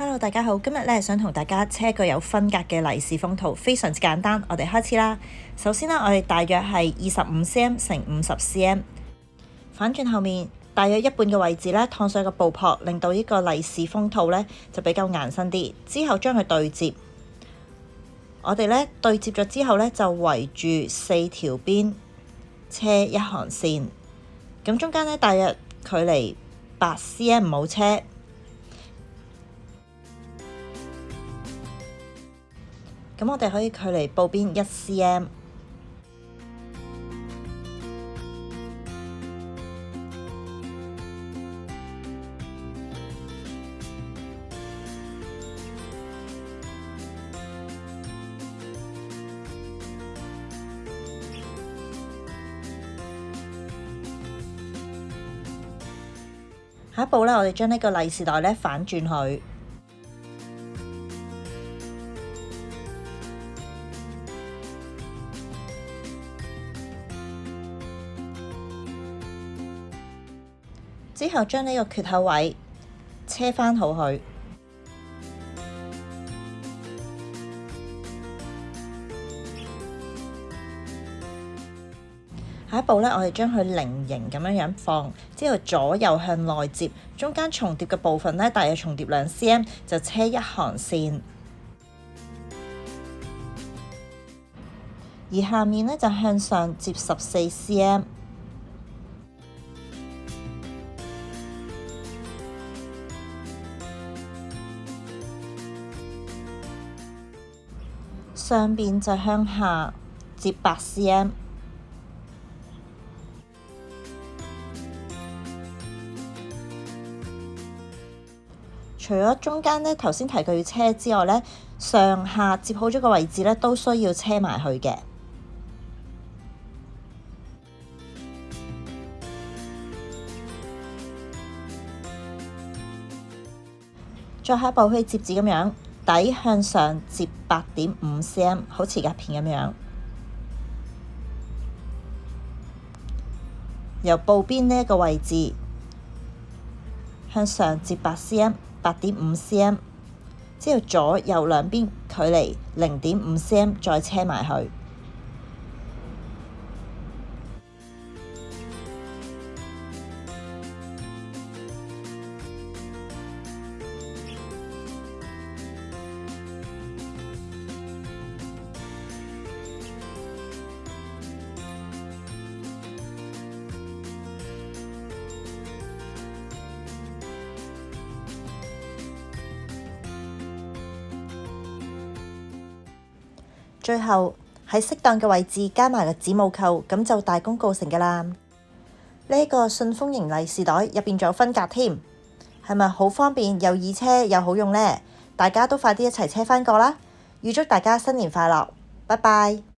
Hello， 大家好，今日想同大家車一個有分隔嘅利是封套，非常之簡單。我哋開始啦。首先我哋大約係25cm 乘50cm，反轉後面大約一半嘅位置燙上一個布撲，令到呢個利是封套就比較硬身啲。之後將佢對接，我哋對接咗之後就圍住4條邊車一行線，咁中間大約距離8cm 唔好車。咁我哋可以距離布邊1cm，下一步我哋將呢個利是袋反轉佢。之後將呢個缺口位車返好佢。下一步我哋將佢菱形咁樣放，之後左右向內接，中間重疊嘅部分大約重疊2cm，就車一行線。而下面就向上接14cm。上邊就向下接8cm，除咗中間頭先提過要車之外上下接好咗個位置都需要車埋去嘅。再下一步可以接紙咁樣。底向上接8.5cm， 好似夾片咁樣。由布邊呢一個位置向上接8cm， 8.5cm， 之後左右兩邊距離0.5cm， 再車埋去。最後喺適當嘅位置加埋個子母扣，咁就大功告成㗎啦。呢個信封型利是袋入邊仲有分隔添，係咪好方便又易車又好用呢？大家都快啲一齊車返個啦！預祝大家新年快樂，拜拜。